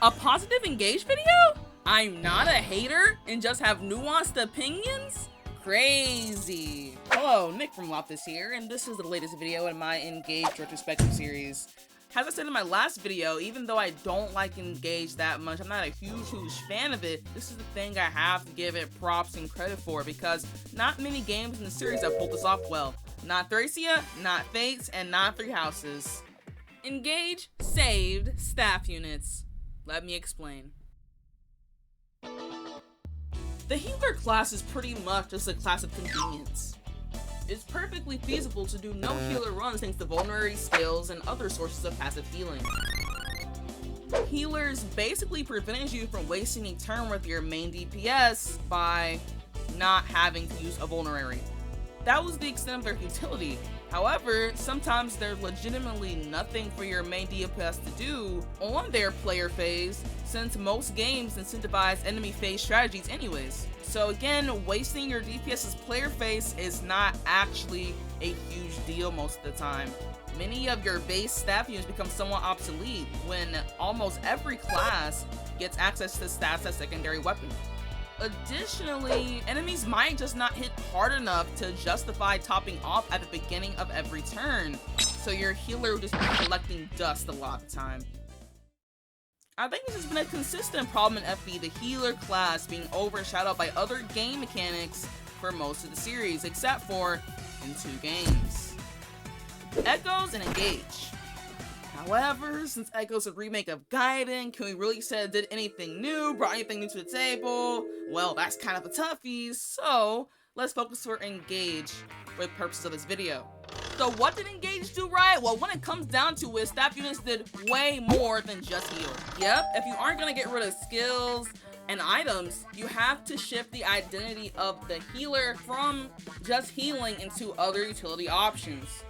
A positive engage video? I'm not a hater and just have nuanced opinions? Crazy. Hello, Nick from Loftus here, and this is the latest video in my Engage Retrospective series. As I said in my last video, even though I don't like Engage that much, I'm not a huge fan of it, this is the thing I have to give it props and credit for, because not many games in the series have pulled this off well. Not Thracia, not Fates, and not Three Houses. Engage saved staff units. Let me explain. The healer class is pretty much just a class of convenience. It's perfectly feasible to do no healer runs thanks to vulnerability skills and other sources of passive healing. Healers basically prevented you from wasting a turn with your main DPS by not having to use a vulnerability. That was the extent of their utility. However, sometimes there's legitimately nothing for your main DPS to do on their player phase, since most games incentivize enemy phase strategies anyways. So again, wasting your DPS's player phase is not actually a huge deal most of the time. Many of your base staff units become somewhat obsolete when almost every class gets access to stats as secondary weapon. Additionally, enemies might just not hit hard enough to justify topping off at the beginning of every turn, so your healer will just be collecting dust a lot of the time. I think this has been a consistent problem in FB, the healer class being overshadowed by other game mechanics for most of the series, except for in 2 games. Echoes and Engage. However, since Echo's a remake of Gaiden, can we really say it did anything new, brought anything new to the table? Well, that's kind of a toughie, so let's focus for Engage for the purposes of this video. So what did Engage do right? Well, when it comes down to it, staff units did way more than just heal. Yep, if you aren't gonna get rid of skills and items, you have to shift the identity of the healer from just healing into other utility options.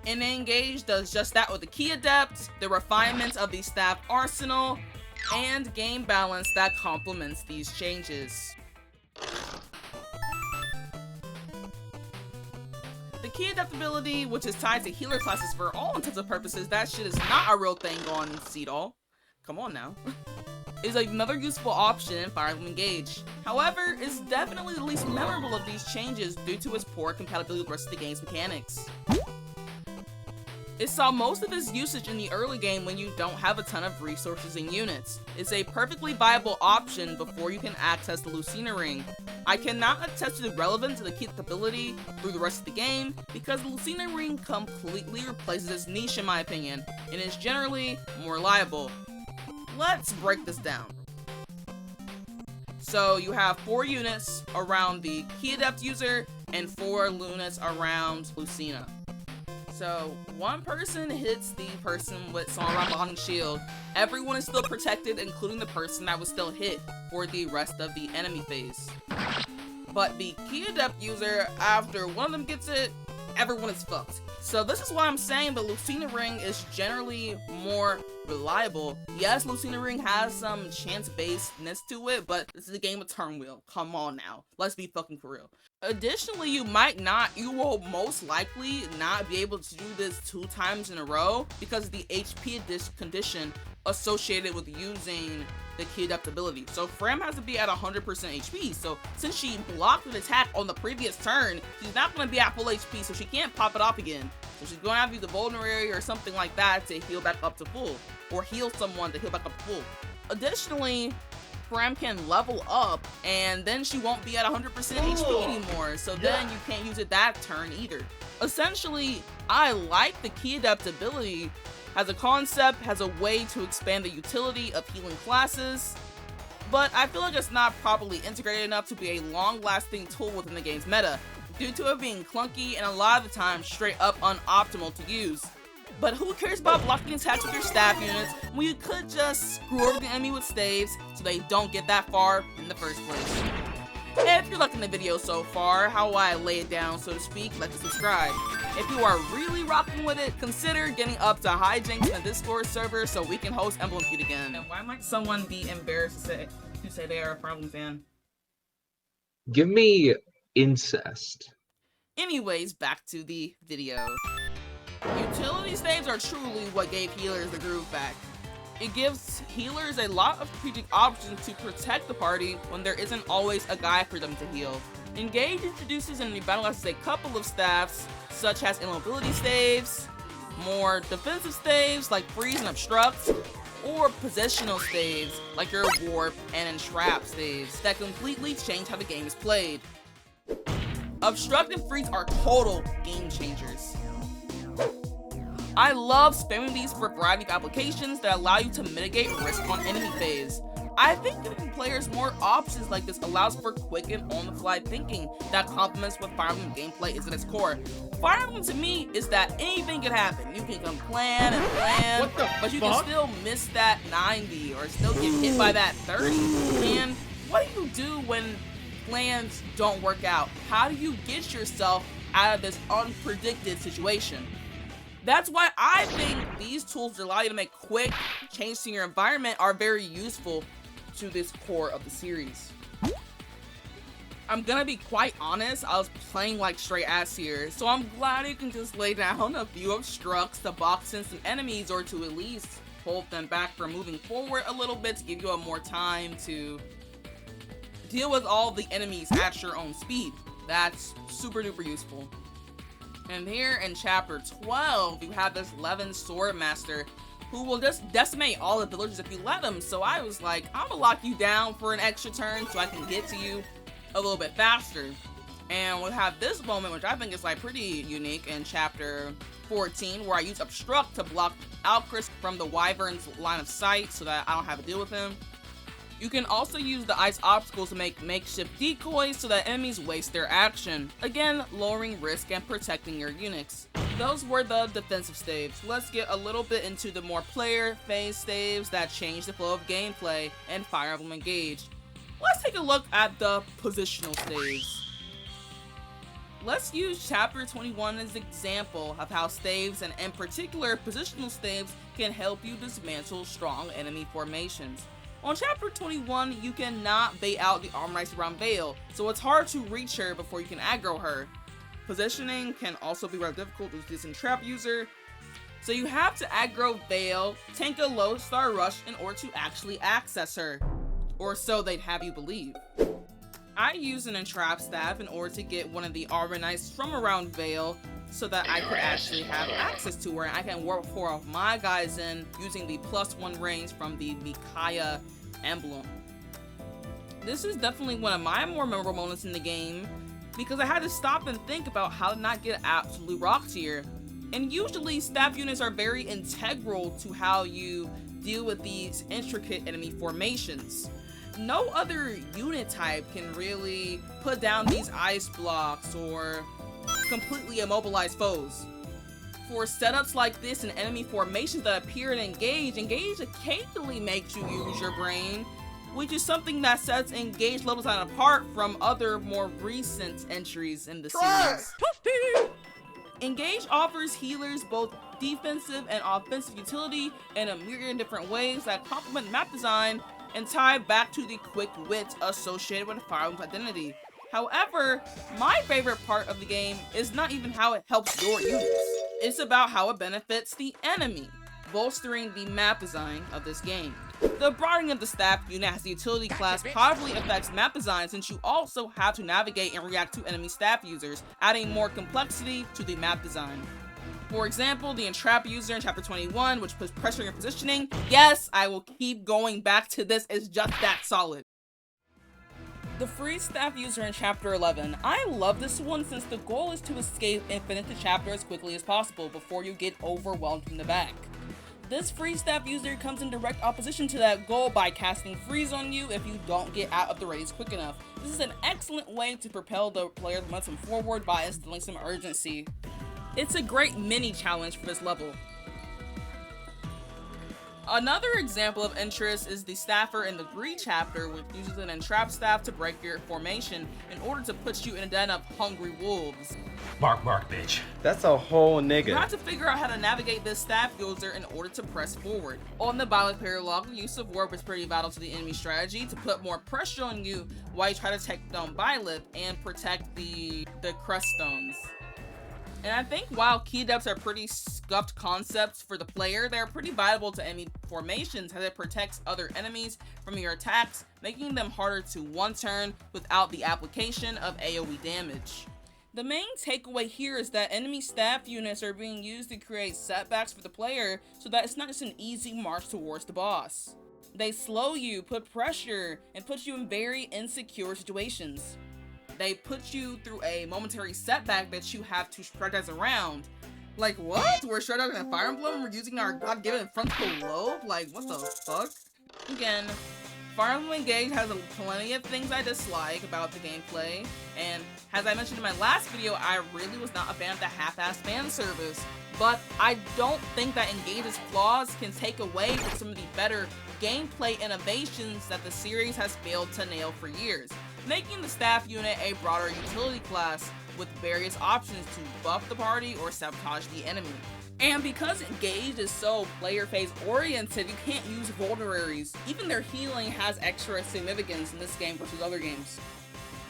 And Engage does just that with the key adept, the refinements of the staff arsenal, and game balance that complements these changes. The key adaptability, which is tied to healer classes for all intents and purposes, that shit is not a real thing on Seedall. Come on now. Is another useful option in Fire Emblem Engage. However, it's definitely the least memorable of these changes due to its poor compatibility with the rest of the game's mechanics. It saw most of its usage in the early game when you don't have a ton of resources and units. It's a perfectly viable option before you can access the Lucina Ring. I cannot attest to the relevance of the key ability through the rest of the game, because the Lucina Ring completely replaces its niche in my opinion, and is generally more reliable. Let's break this down. So you have 4 units around the key adept user, and 4 units around Lucina. So, one person hits the person with Song Behind Shield. Everyone is still protected, including the person that was still hit for the rest of the enemy phase. But the key adept user, after one of them gets it, everyone is fucked. So this is why I'm saying the Lucina Ring is generally more reliable. Yes, Lucina Ring has some chance-basedness to it, but this is a game of turn wheel. Come on now. Let's be fucking for real. Additionally, you will most likely not be able to do this 2 times in a row because of the HP condition associated with using the key adaptability. So Fram has to be at 100% HP, so since she blocked an attack on the previous turn, she's not going to be at full HP, so she can't pop it off again. So she's going to have to use the vulnerability or something like that to heal back up to full, or heal someone to heal back up to full. Additionally, Fram can level up, and then she won't be at 100% HP anymore, so then you can't use it that turn either. Essentially, I like the key adaptability as a concept, has a way to expand the utility of healing classes, but I feel like it's not properly integrated enough to be a long-lasting tool within the game's meta, due to it being clunky and a lot of the time straight up unoptimal to use. But who cares about blocking attacks with your staff units when you could just screw over the enemy with staves so they don't get that far in the first place? If you're liking the video so far, how I lay it down so to speak, like and subscribe. If you are really rocking with it, consider getting up to hijinks in the Discord server so we can host Emblem Feud again. And why might someone be embarrassed to say they are a Fire Emblem fan? Give me incest. Anyways, back to the video. Utility staves are truly what gave healers the groove back. It gives healers a lot of strategic options to protect the party when there isn't always a guy for them to heal. Engage introduces and revitalizes a couple of staffs, such as immobility staves, more defensive staves like freeze and obstruct, or positional staves like your warp and entrap staves that completely change how the game is played. Obstruct and freeze are total game changers. I love spamming these for a variety of applications that allow you to mitigate risk on enemy phase. I think giving players more options like this allows for quick and on-the-fly thinking that complements what Fire Emblem gameplay is at its core. Fire Emblem to me is that anything can happen. You can plan and plan, but you can still miss that 90 or still get hit by that 30. And what do you do when plans don't work out? How do you get yourself out of this unpredicted situation? That's why I think these tools that allow you to make quick changes to your environment are very useful to this core of the series. I'm gonna be quite honest, I was playing like straight ass here, so I'm glad you can just lay down a few obstructs to box in some enemies or to at least hold them back from moving forward a little bit to give you more time to deal with all the enemies at your own speed. That's super duper useful. And here in chapter 12, you have this Levin Swordmaster who will just decimate all the villagers if you let him. So I was like, I'm gonna lock you down for an extra turn so I can get to you a little bit faster. And we'll have this moment, which I think is like pretty unique in chapter 14, where I use Obstruct to block Alchris from the Wyvern's line of sight so that I don't have to deal with him. You can also use the ice obstacles to make makeshift decoys so that enemies waste their action, again lowering risk and protecting your units. Those were the defensive staves. Let's get a little bit into the more player phase staves that change the flow of gameplay and Fire Emblem Engage. Let's take a look at the positional staves. Let's use chapter 21 as an example of how staves, and in particular positional staves, can help you dismantle strong enemy formations. On chapter 21, you cannot bait out the Armorize around Vale, so it's hard to reach her before you can aggro her. Positioning can also be rather difficult with this entrap user, so you have to aggro Vale, tank a low star rush in order to actually access her, or so they'd have you believe. I use an entrap staff in order to get one of the Armorize from around Vale so that I could actually have access to her, and I can warp 4 of my guys in using the +1 range from the meeeee emblem. This is definitely one of my more memorable moments in the game because I had to stop and think about how to not get absolutely rocked here. And usually staff units are very integral to how you deal with these intricate enemy formations. No other unit type can really put down these ice blocks or completely immobilize foes. For setups like this and enemy formations that appear in Engage occasionally makes you use your brain, which is something that sets Engage levels out apart from other more recent entries in the series. Engage offers healers both defensive and offensive utility in a myriad different ways that complement map design and tie back to the quick wit associated with Fire Emblem's identity. However, my favorite part of the game is not even how it helps your units. It's about how it benefits the enemy, bolstering the map design of this game. The broadening of the staff unit as the utility class positively affects map design since you also have to navigate and react to enemy staff users, adding more complexity to the map design. For example, the entrap user in chapter 21, which puts pressure on your positioning. Yes, I will keep going back to this, it's just that solid. The freeze staff user in chapter 11. I love this one since the goal is to escape and finish the chapter as quickly as possible before you get overwhelmed from the back. This freeze staff user comes in direct opposition to that goal by casting freeze on you if you don't get out of the race quick enough. This is an excellent way to propel the player's momentum forward by instilling some urgency. It's a great mini challenge for this level. Another example of interest is the staffer in the Greed chapter, which uses an entrap staff to break your formation in order to put you in a den of hungry wolves. Bark, bark, bitch. That's a whole nigga. You have to figure out how to navigate this staff user in order to press forward. On the Byleth Paralog, the use of warp is pretty vital to the enemy strategy to put more pressure on you while you try to take down Byleth and protect the crest stones. And I think while key adepts are pretty scuffed concepts for the player, they're pretty viable to enemy formations as it protects other enemies from your attacks, making them harder to one-turn without the application of AoE damage. The main takeaway here is that enemy staff units are being used to create setbacks for the player so that it's not just an easy march towards the boss. They slow you, put pressure, and put you in very insecure situations. They put you through a momentary setback that you have to strategize around. Like, what? We're strategizing in Fire Emblem? We're using our god-given frontal lobe? Like, what the fuck? Again, Fire Emblem Engage has plenty of things I dislike about the gameplay, and as I mentioned in my last video, I really was not a fan of the half-assed fan service, but I don't think that Engage's flaws can take away from some of the better gameplay innovations that the series has failed to nail for years, making the staff unit a broader utility class with various options to buff the party or sabotage the enemy. And because Engage is so player phase oriented, you can't use vulneraries. Even their healing has extra significance in this game versus other games.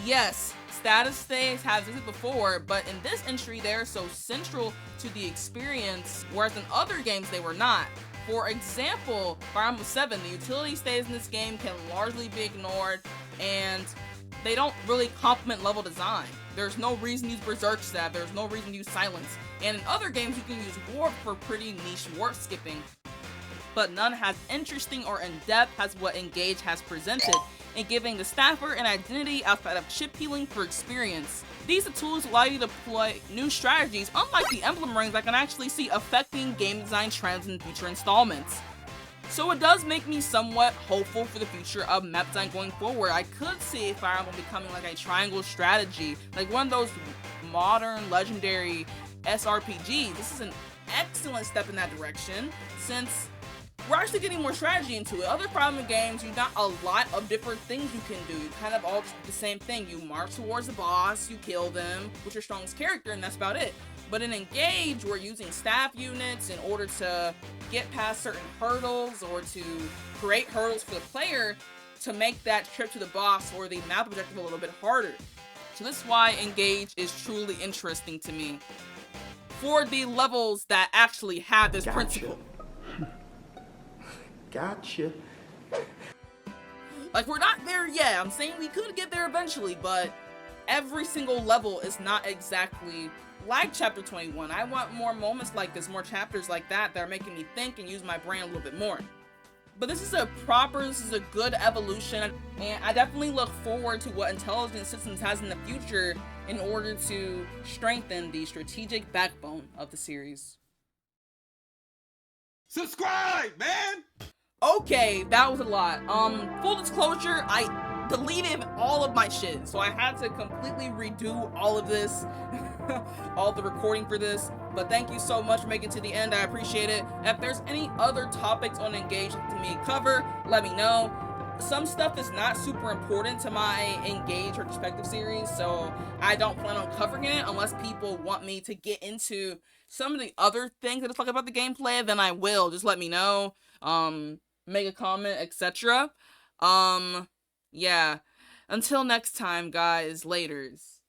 Yes, status stays have existed before, but in this entry they are so central to the experience, whereas in other games they were not. For example, Fire Emblem 7, the utility stays in this game can largely be ignored, and they don't really complement level design. There's no reason to use Berserk Stab, there's no reason to use Silence, and in other games you can use Warp for pretty niche warp skipping. But none as interesting or in-depth as what Engage has presented, in giving the staffer an identity outside of chip healing for experience. These tools allow you to play new strategies, unlike the Emblem rings that can actually see affecting game design trends in future installments. So it does make me somewhat hopeful for the future of map design going forward. I could see Fire Emblem becoming like a triangle strategy, like one of those modern legendary SRPGs. This is an excellent step in that direction, since we're actually getting more strategy into it. Other Fire Emblem games, you've got a lot of different things you can do. You kind of all just the same thing. You march towards the boss, you kill them with your strongest character, and that's about it. But in Engage, we're using staff units in order to get past certain hurdles or to create hurdles for the player to make that trip to the boss or the map objective a little bit harder. So this is why Engage is truly interesting to me, for the levels that actually have this principle. Gotcha. Like, we're not there yet. I'm saying we could get there eventually, but every single level is not exactly like Chapter 21. I want more moments like this, more chapters like that that are making me think and use my brain a little bit more. But this is a good evolution, and I definitely look forward to what Intelligent Systems has in the future in order to strengthen the strategic backbone of the series. Subscribe, man! Okay, that was a lot. Full disclosure, I deleted all of my shit, so I had to completely redo all of this, all the recording for this. But thank you so much for making it to the end. I appreciate it. If there's any other topics on Engage to me cover, let me know. Some stuff is not super important to my Engage Retrospective series, so I don't plan on covering it unless people want me to get into some of the other things that I talk about the gameplay. Then I will. Just let me know. Make a comment, etc. Yeah. Until next time, guys. Laters.